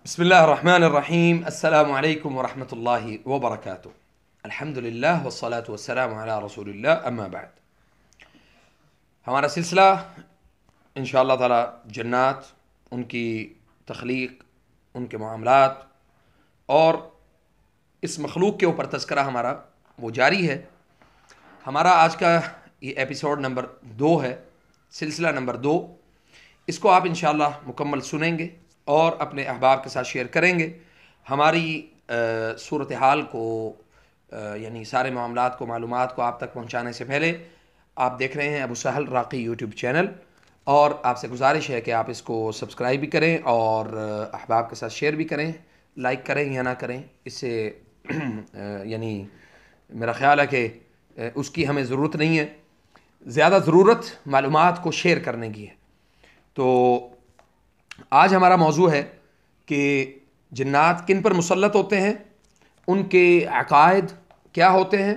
بسم اللہ الرحمن الرحیم السلام علیکم ورحمۃ اللہ وبرکاتہ الحمد للہ والصلاة والسلام علی رسول اللہ اما بعد۔ ہمارا سلسلہ انشاءاللہ تعالی جنات، ان کی تخلیق، ان کے معاملات اور اس مخلوق کے اوپر تذکرہ ہمارا وہ جاری ہے۔ ہمارا آج کا یہ ایپیسوڈ نمبر 2 ہے، سلسلہ نمبر 2۔ اس کو آپ انشاءاللہ مکمل سنیں گے اور اپنے احباب کے ساتھ شیئر کریں گے۔ ہماری صورتحال کو یعنی سارے معاملات کو، معلومات کو آپ تک پہنچانے سے پہلے آپ دیکھ رہے ہیں ابو سہل راقی یوٹیوب چینل، اور آپ سے گزارش ہے کہ آپ اس کو سبسکرائب بھی کریں اور احباب کے ساتھ شیئر بھی کریں، لائک کریں یا نہ کریں، اس سے یعنی میرا خیال ہے کہ اس کی ہمیں ضرورت نہیں ہے، زیادہ ضرورت معلومات کو شیئر کرنے کی ہے۔ تو آج ہمارا موضوع ہے کہ جنات کن پر مسلط ہوتے ہیں، ان کے عقائد کیا ہوتے ہیں،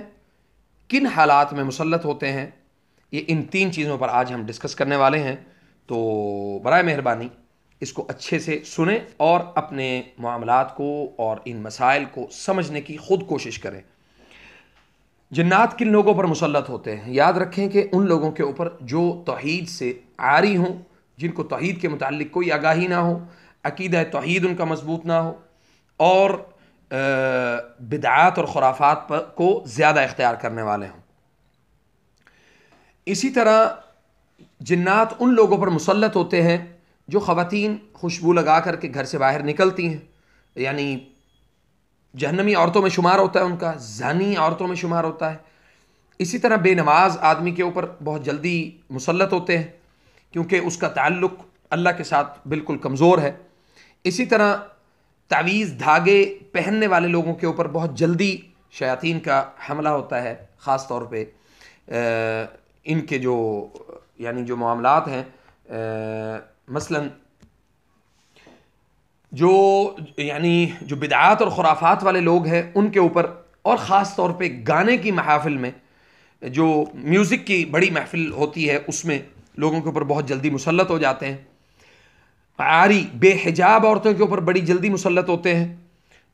کن حالات میں مسلط ہوتے ہیں، یہ ان 3 چیزوں پر آج ہم ڈسکس کرنے والے ہیں۔ تو برائے مہربانی اس کو اچھے سے سنیں اور اپنے معاملات کو اور ان مسائل کو سمجھنے کی خود کوشش کریں۔ جنات کن لوگوں پر مسلط ہوتے ہیں؟ یاد رکھیں کہ ان لوگوں کے اوپر جو توحید سے عاری ہوں، جن کو توحید کے متعلق کوئی آگاہی نہ ہو، عقیدہ توحید ان کا مضبوط نہ ہو، اور بدعات اور خرافات کو زیادہ اختیار کرنے والے ہوں۔ اسی طرح جنات ان لوگوں پر مسلط ہوتے ہیں جو خواتین خوشبو لگا کر کے گھر سے باہر نکلتی ہیں، یعنی جہنمی عورتوں میں شمار ہوتا ہے، ان کا زانی عورتوں میں شمار ہوتا ہے۔ اسی طرح بے نماز آدمی کے اوپر بہت جلدی مسلط ہوتے ہیں کیونکہ اس کا تعلق اللہ کے ساتھ بالکل کمزور ہے۔ اسی طرح تعویذ دھاگے پہننے والے لوگوں کے اوپر بہت جلدی شیاطین کا حملہ ہوتا ہے، خاص طور پہ ان کے جو یعنی جو معاملات ہیں، مثلاً جو بدعات اور خرافات والے لوگ ہیں ان کے اوپر، اور خاص طور پہ گانے کی محافل میں، جو میوزک کی بڑی محفل ہوتی ہے اس میں لوگوں کے اوپر بہت جلدی مسلط ہو جاتے ہیں۔ عاری بے حجاب عورتوں کے اوپر بڑی جلدی مسلط ہوتے ہیں،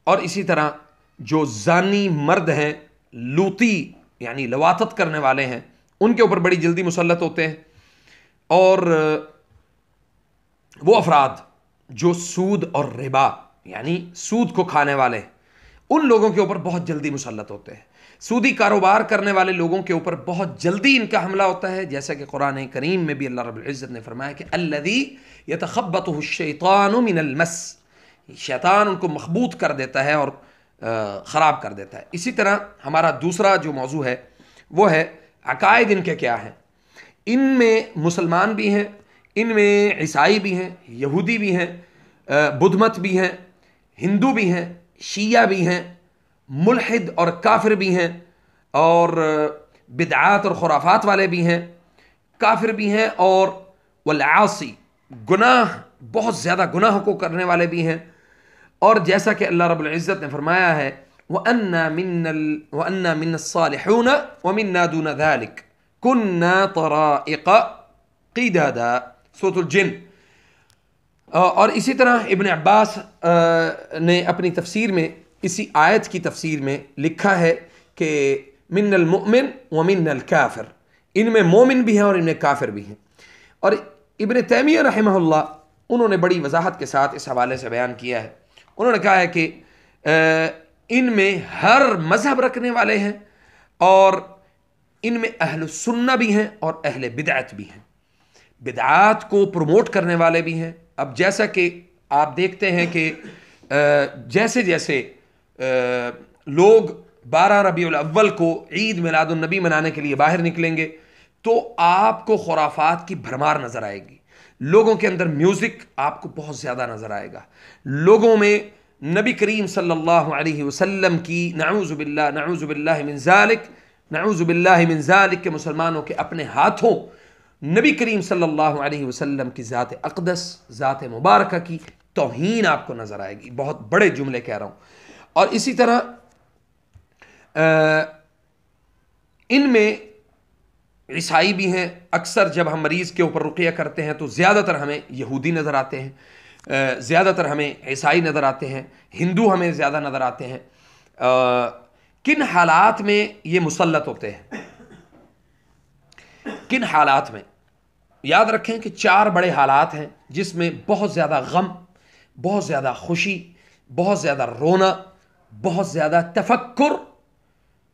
اور اسی طرح جو زانی مرد ہیں، لوطی یعنی لواطت کرنے والے ہیں، ان کے اوپر بڑی جلدی مسلط ہوتے ہیں۔ اور وہ افراد جو سود اور ربا یعنی سود کو کھانے والے ہیں، ان لوگوں کے اوپر بہت جلدی مسلط ہوتے ہیں۔ سودی کاروبار کرنے والے لوگوں کے اوپر بہت جلدی ان کا حملہ ہوتا ہے، جیسا کہ قرآن کریم میں بھی اللہ رب العزت نے فرمایا کہ الذی یتخبطہ الشیطان من المس، شیطان ان کو مخبوط کر دیتا ہے اور خراب کر دیتا ہے۔ اسی طرح ہمارا دوسرا جو موضوع ہے وہ ہے عقائد ان کے کیا ہیں۔ ان میں مسلمان بھی ہیں، ان میں عیسائی بھی ہیں، یہودی بھی ہیں، بدھ مت بھی ہیں، ہندو بھی ہیں، شیعہ بھی ہیں، ملحد اور کافر بھی ہیں، اور بدعات اور خرافات والے بھی ہیں، کافر بھی ہیں، اور والعاصی گناہ، بہت زیادہ گناہ کو کرنے والے بھی ہیں۔ اور جیسا کہ اللہ رب العزت نے فرمایا ہے وَأَنَّا مِنَّا الصَّالِحُونَ وَمِنَّا دُونَ ذَلِكَ كُنَّا طَرَائِقَ قِدَدًا، سورۃ الجن۔ اور اسی طرح ابن عباس نے اپنی تفسیر میں اسی آیت کی تفسیر میں لکھا ہے کہ من المؤمن ومن الکافر، ان میں مومن بھی ہیں اور ان میں کافر بھی ہیں۔ اور ابن تیمیہ رحمہ اللہ، انہوں نے بڑی وضاحت کے ساتھ اس حوالے سے بیان کیا ہے۔ انہوں نے کہا ہے کہ ان میں ہر مذہب رکھنے والے ہیں، اور ان میں اہل سنہ بھی ہیں اور اہل بدعت بھی ہیں، بدعات کو پروموٹ کرنے والے بھی ہیں۔ اب جیسا کہ آپ دیکھتے ہیں کہ جیسے جیسے لوگ 12 ربیع الاول کو عید میلاد النبی منانے کے لیے باہر نکلیں گے تو آپ کو خرافات کی بھرمار نظر آئے گی، لوگوں کے اندر میوزک آپ کو بہت زیادہ نظر آئے گا، لوگوں میں نبی کریم صلی اللہ علیہ وسلم کی نعوذ باللہ من ذالک، نعوذ باللہ من ذالک، کہ مسلمانوں کے اپنے ہاتھوں نبی کریم صلی اللہ علیہ وسلم کی ذات اقدس، ذات مبارکہ کی توہین آپ کو نظر آئے گی۔ بہت بڑے جملے کہہ رہا ہوں۔ اور اسی طرح ان میں عیسائی بھی ہیں، اکثر جب ہم مریض کے اوپر رقیہ کرتے ہیں تو زیادہ تر ہمیں یہودی نظر آتے ہیں۔ زیادہ تر ہمیں عیسائی نظر آتے ہیں، ہندو ہمیں زیادہ نظر آتے ہیں۔ کن حالات میں یہ مسلط ہوتے ہیں؟ کن حالات میں؟ یاد رکھیں کہ 4 بڑے حالات ہیں جس میں بہت زیادہ غم، بہت زیادہ خوشی، بہت زیادہ رونا، بہت زیادہ تفکر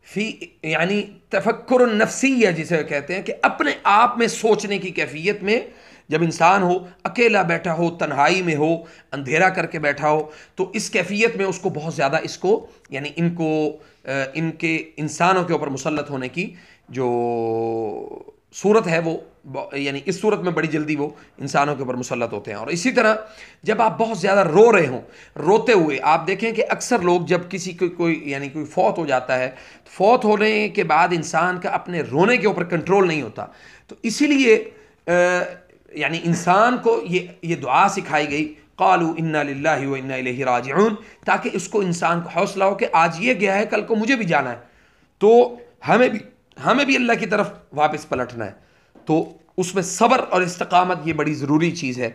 یعنی تفکر النفسیہ جسے کہتے ہیں، کہ اپنے آپ میں سوچنے کی کیفیت میں جب انسان ہو، اکیلا بیٹھا ہو، تنہائی میں ہو، اندھیرا کر کے بیٹھا ہو، تو اس کیفیت میں اس کو بہت زیادہ یعنی ان کے انسانوں کے اوپر مسلط ہونے کی جو صورت ہے وہ، یعنی اس صورت میں بڑی جلدی وہ انسانوں کے اوپر مسلط ہوتے ہیں۔ اور اسی طرح جب آپ بہت زیادہ رو رہے ہوں، روتے ہوئے، آپ دیکھیں کہ اکثر لوگ جب کسی کوئی فوت ہو جاتا ہے، فوت ہونے کے بعد انسان کا اپنے رونے کے اوپر کنٹرول نہیں ہوتا، تو اسی لیے یعنی انسان کو یہ دعا سکھائی گئی، قالوا انا للہ و انا الیہ راجعون، تاکہ اس کو انسان کو حوصلہ ہو کہ آج یہ گیا ہے، کل کو مجھے بھی جانا ہے، تو ہمیں بھی اللہ کی طرف واپس پلٹنا ہے۔ تو اس میں صبر اور استقامت یہ بڑی ضروری چیز ہے۔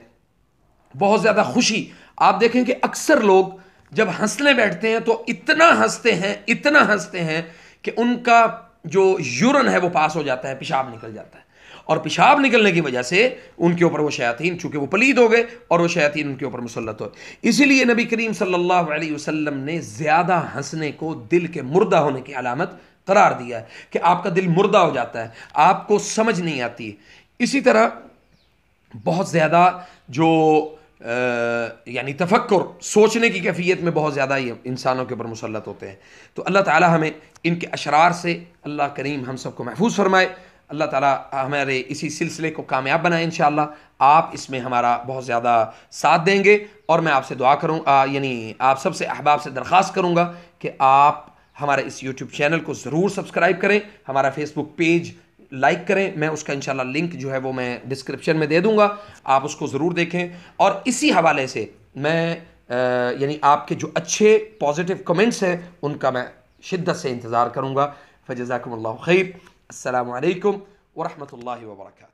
بہت زیادہ خوشی، آپ دیکھیں کہ اکثر لوگ جب ہنسنے بیٹھتے ہیں تو اتنا ہنستے ہیں کہ ان کا جو یورن ہے وہ پاس ہو جاتا ہے، پیشاب نکل جاتا ہے، اور پیشاب نکلنے کی وجہ سے ان کے اوپر وہ شیاطین، چونکہ وہ پلید ہو گئے اور وہ شیاطین ان کے اوپر مسلط ہوئے۔ اسی لیے نبی کریم صلی اللہ علیہ وسلم نے زیادہ ہنسنے کو دل کے مردہ ہونے کی علامت قرار دیا ہے، کہ آپ کا دل مردہ ہو جاتا ہے، آپ کو سمجھ نہیں آتی۔ اسی طرح بہت زیادہ جو یعنی تفکر، سوچنے کی کیفیت میں بہت زیادہ یہ انسانوں کے اوپر مسلط ہوتے ہیں۔ تو اللہ تعالی ہمیں ان کے اشرار سے اللہ کریم ہم سب کو محفوظ فرمائے۔ اللہ تعالیٰ ہمارے اسی سلسلے کو کامیاب بنائے انشاءاللہ۔ آپ اس میں ہمارا بہت زیادہ ساتھ دیں گے، اور میں آپ سے دعا کروں، یعنی آپ سب سے احباب سے درخواست کروں گا کہ آپ ہمارے اس یوٹیوب چینل کو ضرور سبسکرائب کریں، ہمارا فیس بک پیج لائک کریں، میں اس کا انشاءاللہ لنک جو ہے وہ میں ڈسکرپشن میں دے دوں گا، آپ اس کو ضرور دیکھیں۔ اور اسی حوالے سے میں یعنی آپ کے جو اچھے پازیٹیو کمنٹس ہیں ان کا میں شدت سے انتظار کروں گا۔ فجزاکم اللہ خیر۔ السلام علیکم ورحمۃ اللہ وبرکاتہ۔